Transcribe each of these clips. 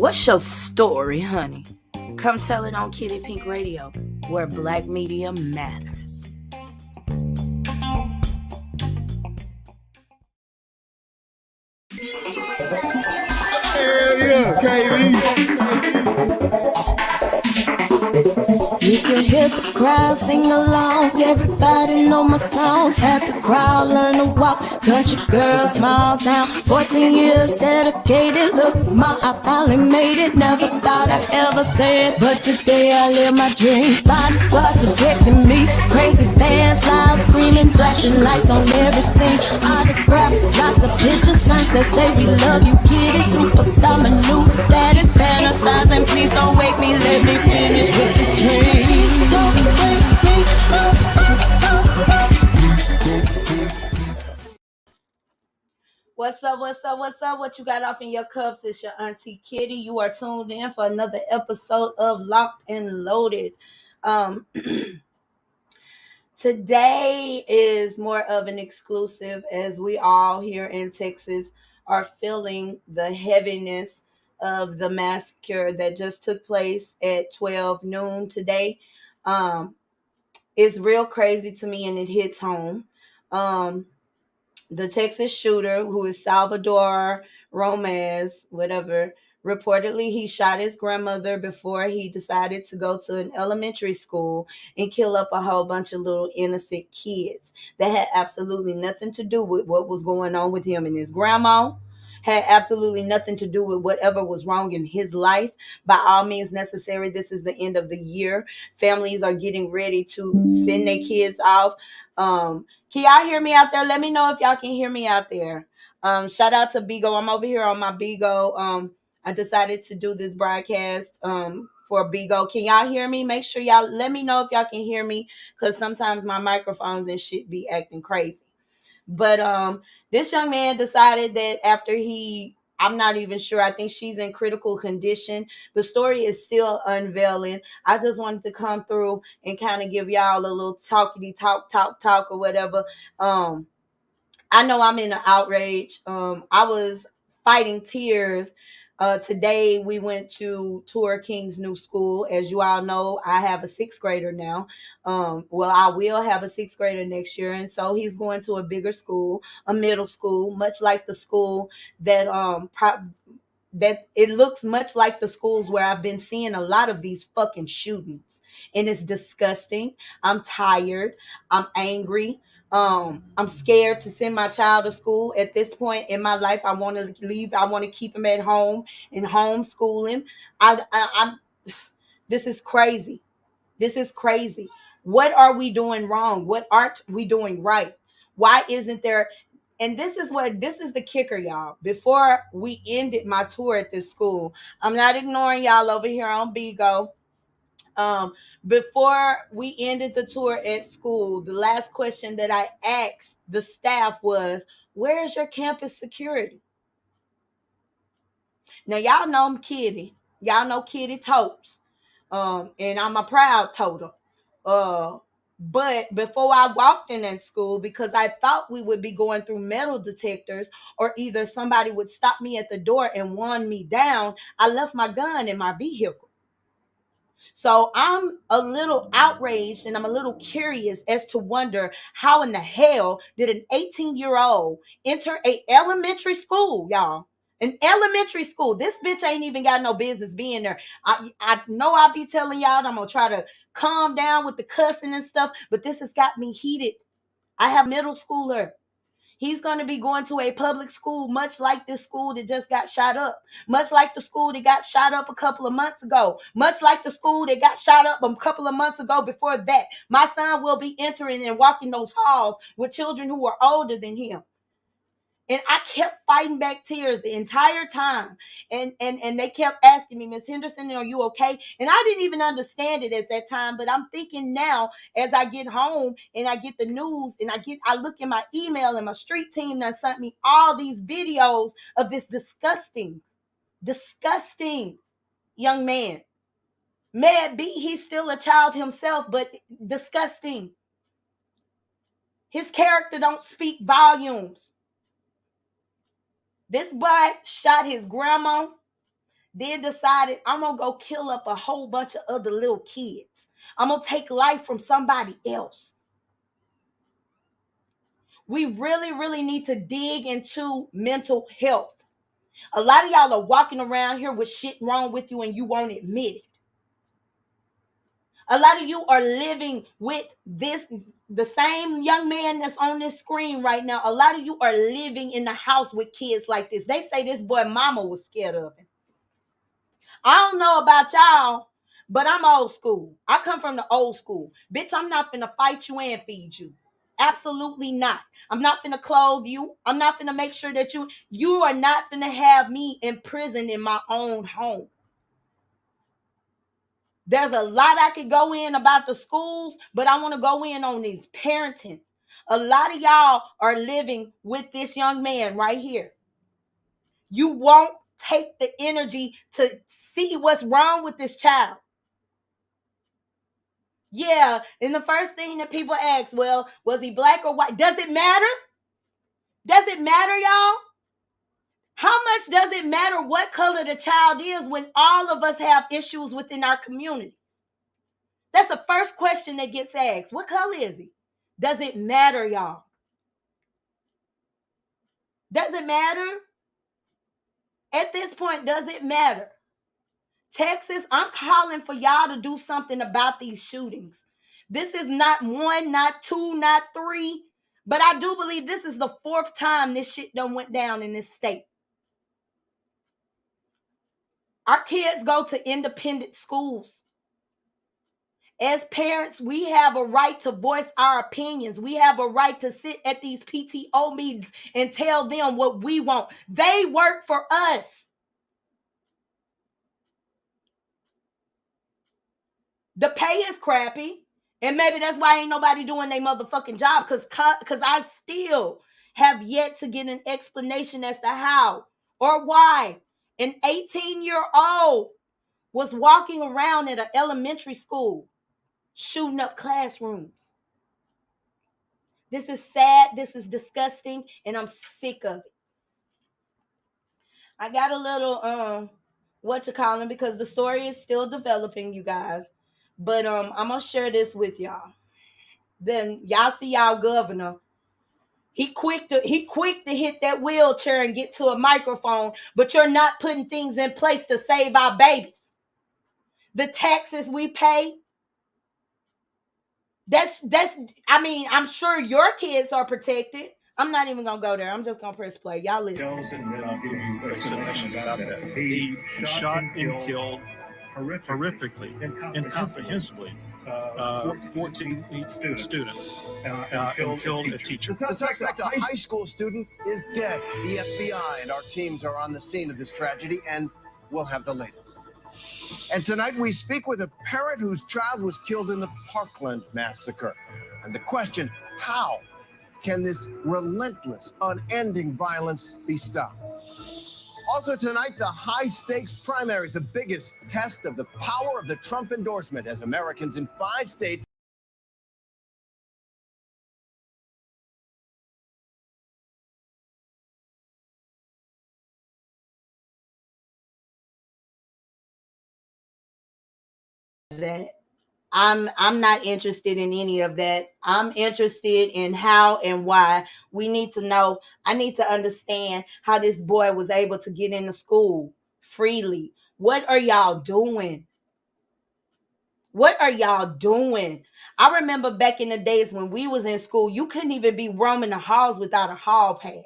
What's your story, honey? Come tell it on Kitty Pink Radio, where black media matters. Hell yeah, KD. You can hear the crowd sing along. Everybody know my songs. Had the crowd learn to walk. Country girl, small town. 14 years dedicated. Look, ma, I finally made it. Never thought I'd ever say it, but today I live my dream. Bodyguards protecting me. Crazy fans, loud screaming, flashing lights on every scene. Autographs, lots of pictures, signs that say we love you, kitty. Superstar, my new status, fantasizing. Please don't wake me, let me finish with this dream. Don't wake me up. What's up? What you got off in your cups? It's your Auntie Kitty. You are tuned in for another episode of Locked and Loaded. Today is more of an exclusive, as we all here in Texas are feeling the heaviness of the massacre that just took place at 12 noon today. It's real crazy to me, and it hits home. The Texas shooter, who is Salvador Romez, whatever, reportedly he shot his grandmother before he decided to go to an elementary school and kill up a whole bunch of little innocent kids that had absolutely nothing to do with what was going on with him and his grandma. Had absolutely nothing to do with whatever was wrong in his life. By all means necessary, this is the end of the year. Families are getting ready to send their kids off. Can y'all hear me out there? Let me know if y'all can hear me out there. Shout out to Bigo. I'm over here on my Bigo. I decided to do this broadcast for Bigo. Can y'all hear me? Make sure y'all let me know if y'all can hear me, because sometimes my microphones and shit be acting crazy. But this young man decided that after I'm not even sure. I think she's in critical condition. The story is still unveiling. I just wanted to come through and kind of give y'all a little talk or whatever. I know I'm in an outrage. I was fighting tears. Today we went to Tour King's new school. As you all know, I have a sixth grader now. Well, I will have a sixth grader next year, and so he's going to a bigger school, a middle school, much like the school that that it looks much like the schools where I've been seeing a lot of these fucking shootings, and it's disgusting. I'm tired. I'm angry. I'm scared to send my child to school at this point in my life. I want to leave. I want to keep him at home and homeschool him. I'm. This is crazy. This is crazy. What are we doing wrong? What aren't we doing right? Why isn't there? And this is the kicker, y'all. Before we ended my tour at this school, I'm not ignoring y'all over here on Bigo. Before we ended the tour at school, the last question that I asked the staff was, where's your campus security? Now, y'all know I'm Kitty. Y'all know Kitty Topes. And I'm a proud total. But before I walked in that school, because I thought we would be going through metal detectors, or either somebody would stop me at the door and wand me down, I left my gun in my vehicle. So I'm a little outraged, and I'm a little curious as to wonder how in the hell did an 18-year-old enter a elementary school, y'all? An elementary school. This bitch ain't even got no business being there. I know I'll be telling y'all I'm going to try to calm down with the cussing and stuff, but this has got me heated. I have a middle schooler. He's going to be going to a public school, much like this school that just got shot up, much like the school that got shot up a couple of months ago, much like the school that got shot up a couple of months ago before that. My son will be entering and walking those halls with children who are older than him. And I kept fighting back tears the entire time. And they kept asking me, Miss Henderson, are you okay? And I didn't even understand it at that time. But I'm thinking now, as I get home and I get the news and I look in my email, and my street team that sent me all these videos of this disgusting young man. May it be he's still a child himself, but disgusting. His character don't speak volumes. This boy shot his grandma, then decided I'm gonna go kill up a whole bunch of other little kids. I'm gonna take life from somebody else. We really, really need to dig into mental health. A lot of y'all are walking around here with shit wrong with you and you won't admit it. A lot of you are living with this, the same young man that's on this screen right now. A lot of you are living in the house with kids like this. They say this boy mama was scared of him. I don't know about y'all, but I'm old school. I come from the old school. Bitch, I'm not finna fight you and feed you. Absolutely not. I'm not finna clothe you. I'm not finna make sure that you are not finna have me imprisoned in my own home. There's a lot I could go in about the schools, but I want to go in on these parenting. A lot of y'all are living with this young man right here. You won't take the energy to see what's wrong with this child. Yeah, and the first thing that people ask, well, was he black or white? Does it matter? Does it matter, y'all? How much does it matter what color the child is when all of us have issues within our communities? That's the first question that gets asked. What color is he? Does it matter, y'all? Does it matter? At this point, does it matter? Texas, I'm calling for y'all to do something about these shootings. This is not one, not two, not three, but I do believe this is the fourth time this shit done went down in this state. Our kids go to independent schools. As parents, we have a right to voice our opinions. We have a right to sit at these PTO meetings and tell them what we want. They work for us. The pay is crappy. And maybe that's why ain't nobody doing their motherfucking job. Because I still have yet to get an explanation as to how or why an 18-year-old was walking around at an elementary school shooting up classrooms. This is sad. This is disgusting. And I'm sick of it. I got a little, because the story is still developing, you guys. But I'm going to share this with y'all. Then y'all see y'all governor. He quick to hit that wheelchair and get to a microphone, but you're not putting things in place to save our babies. The taxes we pay, I'm sure your kids are protected. I'm not even gonna go there. I'm just gonna press play. Y'all listen. He shot and killed horrifically, incomprehensibly, 14 students and killed a teacher. The suspect, a high school student, is dead. The FBI and our teams are on the scene of this tragedy, and we'll have the latest. And tonight we speak with a parent whose child was killed in the Parkland massacre. And the question, how can this relentless, unending violence be stopped? Also tonight, the high-stakes primaries, the biggest test of the power of the Trump endorsement as Americans in 5 states that I'm not interested in any of that. I'm interested in how and why. We need to know. I need to understand how this boy was able to get into school freely. What are y'all doing? What are y'all doing? I remember back in the days when we was in school, you couldn't even be roaming the halls without a hall pass.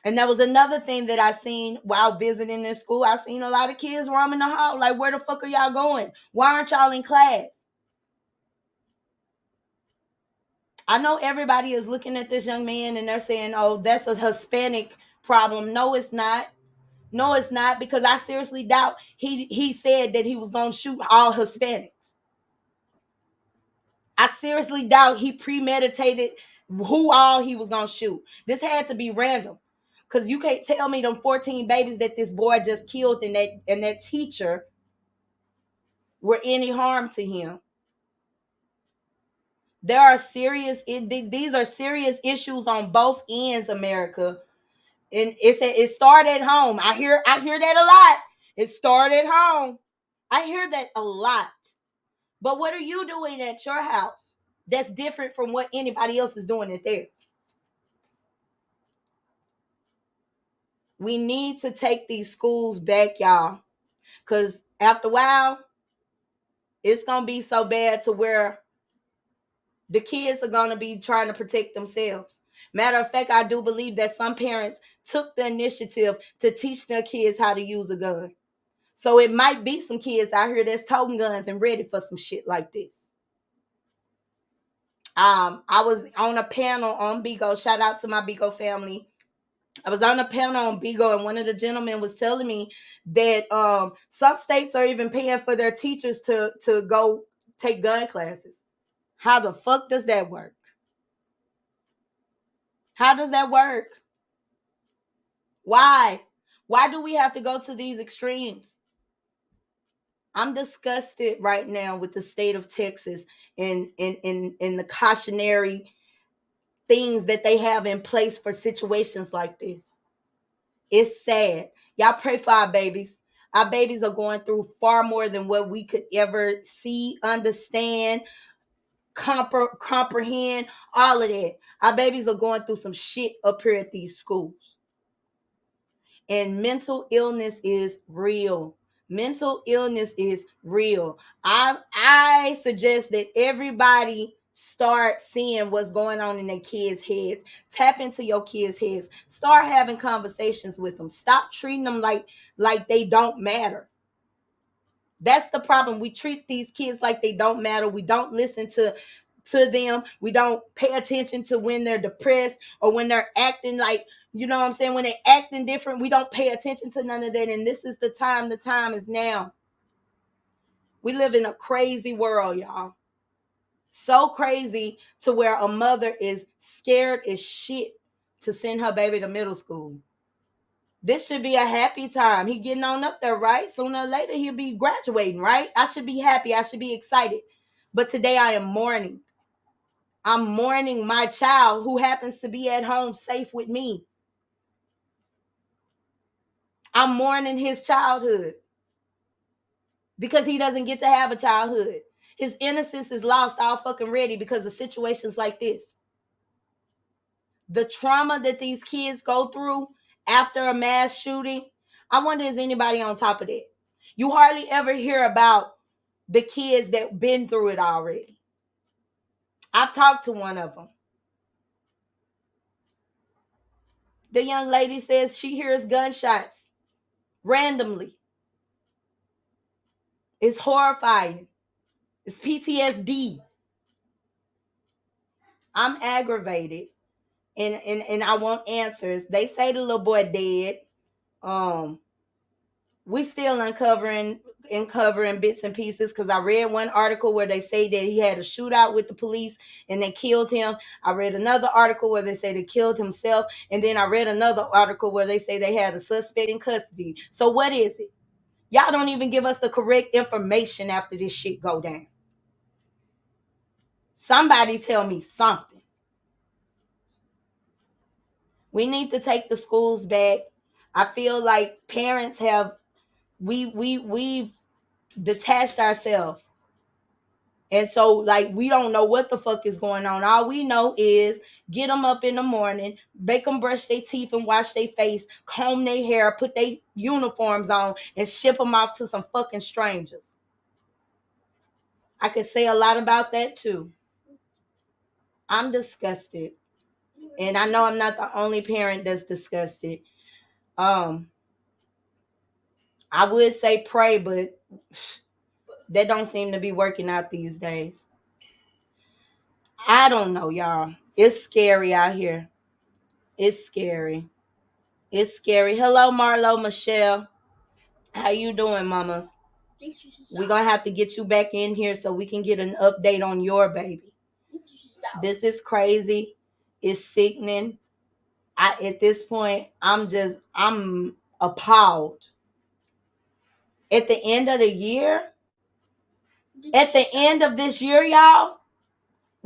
And that was another thing that I seen while visiting this school. I seen a lot of kids roaming the hall. Like, where the fuck are y'all going? Why aren't y'all in class? I know everybody is looking at this young man and they're saying, oh, that's a Hispanic problem. No, it's not. No, it's not, because I seriously doubt he said that he was going to shoot all Hispanics. I seriously doubt he premeditated who all he was going to shoot. This had to be random, because you can't tell me them 14 babies that this boy just killed and that teacher were any harm to him. These are serious issues on both ends, America. And it started at home. I hear that a lot. It started at home. I hear that a lot. But what are you doing at your house that's different from what anybody else is doing at theirs? We need to take these schools back, y'all. Because after a while, it's going to be so bad to where the kids are going to be trying to protect themselves. Matter of fact, I do believe that some parents took the initiative to teach their kids how to use a gun. So it might be some kids out here that's toting guns and ready for some shit like this. I was on a panel on Bigo. Shout out to my Bigo family. I was on a panel on Bigo, and one of the gentlemen was telling me that some states are even paying for their teachers to go take gun classes. How the fuck does that work? How does that work? Why? Why do we have to go to these extremes? I'm disgusted right now with the state of Texas and the cautionary things that they have in place for situations like this. It's sad. Y'all pray for our babies. Our babies are going through far more than what we could ever see, understand, comprehend, all of that. Our babies are going through some shit up here at these schools. And mental illness is real. Mental illness is real. I suggest that everybody start seeing what's going on in their kids' heads. Tap into your kids' heads. Start having conversations with them. Stop treating them like they don't matter. That's the problem. We treat these kids like they don't matter. We don't listen to them. We don't pay attention to when they're depressed or when they're acting like, you know what I'm saying, when they're acting different. We don't pay attention to none of that. And this is the time. The time is now. We live in a crazy world, y'all. So crazy to where a mother is scared as shit to send her baby to middle school. This should be a happy time. He getting on up there, right? Sooner or later, he'll be graduating, right? I should be happy. I should be excited. But today I am mourning. I'm mourning my child who happens to be at home safe with me. I'm mourning his childhood because he doesn't get to have a childhood. His innocence is lost all fucking ready because of situations like this. The trauma that these kids go through after a mass shooting, I wonder, is anybody on top of that? You hardly ever hear about the kids that been through it already. I've talked to one of them. The young lady says she hears gunshots randomly. It's horrifying. It's PTSD. I'm aggravated and I want answers. They say the little boy dead. We still uncovering bits and pieces because I read one article where they say that he had a shootout with the police and they killed him. I read another article where they say they killed himself. And then I read another article where they say they had a suspect in custody. So what is it? Y'all don't even give us the correct information after this shit go down. Somebody tell me something. We need to take the schools back. I feel like parents have we've detached ourselves. And so, like, we don't know what the fuck is going on. All we know is get them up in the morning, make them brush their teeth and wash their face, comb their hair, put their uniforms on, and ship them off to some fucking strangers. I could say a lot about that too. I'm disgusted. And I know I'm not the only parent that's disgusted. I would say pray, but that don't seem to be working out these days. I don't know, y'all. It's scary out here. It's scary. It's scary. Hello, Marlo, Michelle. How you doing, mamas? We're going to have to get you back in here so we can get an update on your baby. This is crazy. It's sickening. At this point, I'm appalled. At the end of the year, at the end of this year, y'all,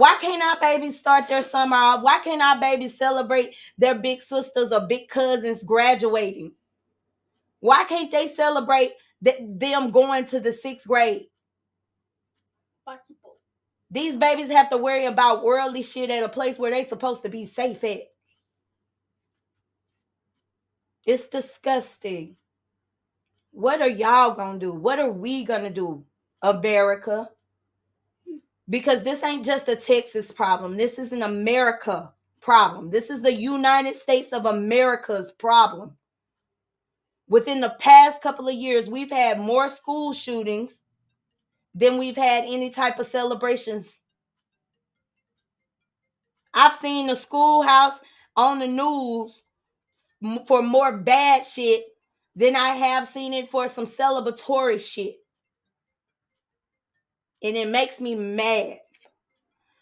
Why can't our babies start their summer off? Why can't our babies celebrate their big sisters or big cousins graduating? Why can't they celebrate them going to the 6th grade? Possible. These babies have to worry about worldly shit at a place where they're supposed to be safe at. It's disgusting. What are y'all gonna do? What are we gonna do, America? Because this ain't just a Texas problem. This is an America problem. This is the United States of America's problem. Within the past couple of years, we've had more school shootings than we've had any type of celebrations. I've seen the schoolhouse on the news for more bad shit than I have seen it for some celebratory shit. And it makes me mad.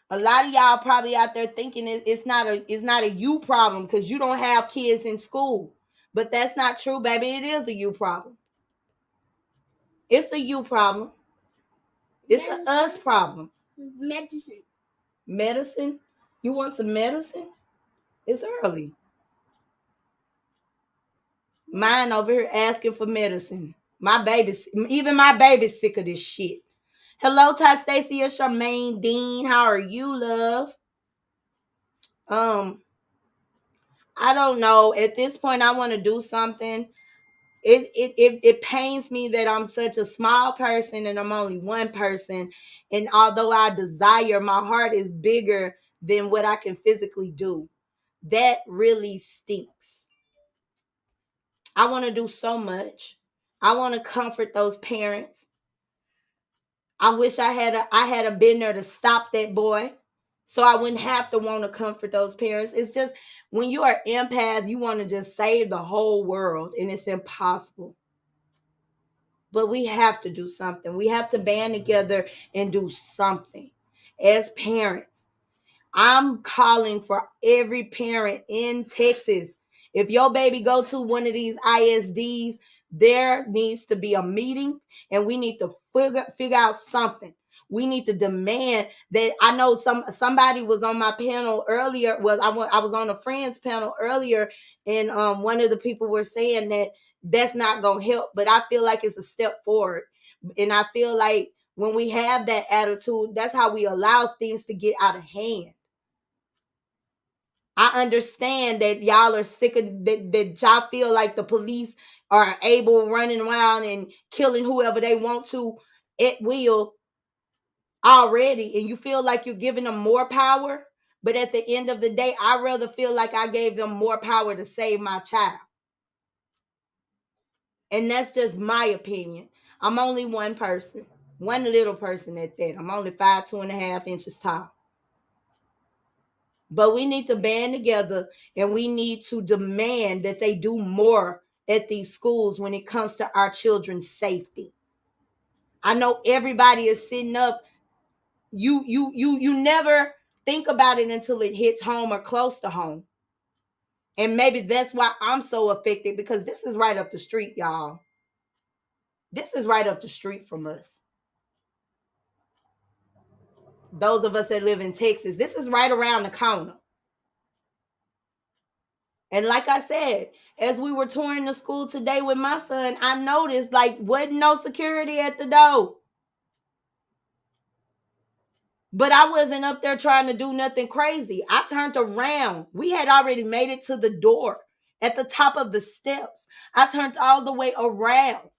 A lot of y'all probably out there thinking it's not a you problem because you don't have kids in school. But that's not true, baby. It is a you problem. It's a you problem. It's an us problem. Medicine. Medicine? You want some medicine? It's early. Mine over here asking for medicine. Even my baby's sick of this shit. Hello, Ty Stacy, it's Charmaine Dean. How are you, love? I don't know. At this point, I want to do something. It pains me that I'm such a small person and I'm only one person. And although I desire, my heart is bigger than what I can physically do. That really stinks. I want to do so much. I want to comfort those parents. I wish I had been there to stop that boy, so I wouldn't have to want to comfort those parents. It's just when you are empath, you want to just save the whole world, and it's impossible. But we have to do something. We have to band together and do something as parents. I'm calling for every parent in Texas. If your baby go to one of these ISDs, there needs to be a meeting and we need to figure out something. We need to demand that. I know somebody was on my panel earlier. Well, I was on a friend's panel earlier, and one of the people were saying that that's not going to help, but I feel like it's a step forward. And I feel like when we have that attitude, that's how we allow things to get out of hand. I understand that y'all are sick of that y'all feel like the police are able running around and killing whoever they want to at will already, and you feel like you're giving them more power. But at the end of the day, I rather feel like I gave them more power to save my child. And that's just my opinion. I'm only one person, one little person at that. I'm only 5'2.5" tall. But we need to band together and we need to demand that they do more at these schools when it comes to our children's safety. I know everybody is sitting up. You never think about it until it hits home or close to home. And maybe that's why I'm so affected, because this is right up the street, y'all. This is right up the street from us. Those of us that live in Texas, this is right around the corner. And like I said, as we were touring the school today with my son, I noticed like wasn't no security at the door. But I wasn't up there trying to do nothing crazy. I turned around. We had already made it to the door at the top of the steps. I turned all the way around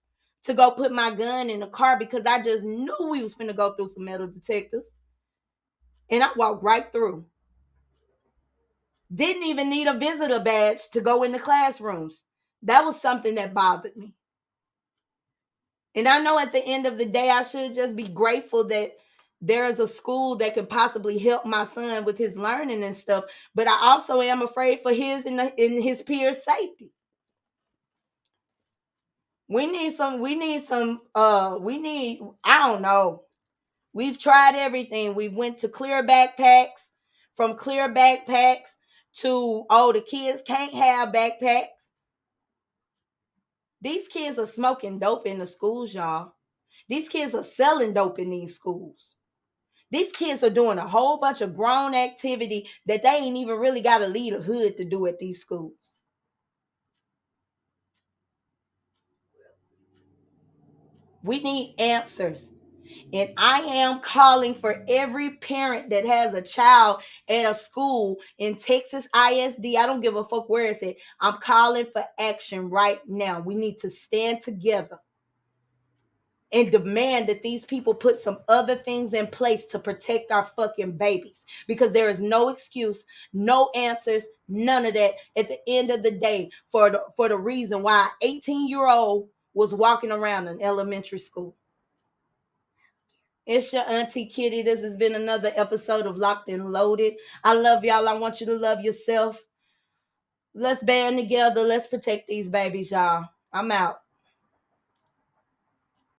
to go put my gun in the car because I just knew we was finna go through some metal detectors. And I walked right through. Didn't even need a visitor badge to go in the classrooms. That was something that bothered me. And I know at the end of the day, I should just be grateful that there is a school that could possibly help my son with his learning and stuff. But I also am afraid for his and his peers' safety. I don't know. We've tried everything. We went to clear backpacks, from clear backpacks to, the kids can't have backpacks. These kids are smoking dope in the schools, y'all. These kids are selling dope in these schools. These kids are doing a whole bunch of grown activity that they ain't even really got to leave the hood to do at these schools. We need answers. And I am calling for every parent that has a child at a school in Texas ISD. I don't give a fuck where it's at. I'm calling for action right now. We need to stand together and demand that these people put some other things in place to protect our fucking babies, because there is no excuse, no answers, none of that at the end of the day for the reason why an 18-year-old was walking around in elementary school. It's your Auntie Kitty. This has been another episode of Locked and Loaded. I love y'all. I want you to love yourself. Let's band together. Let's protect these babies, y'all. I'm out.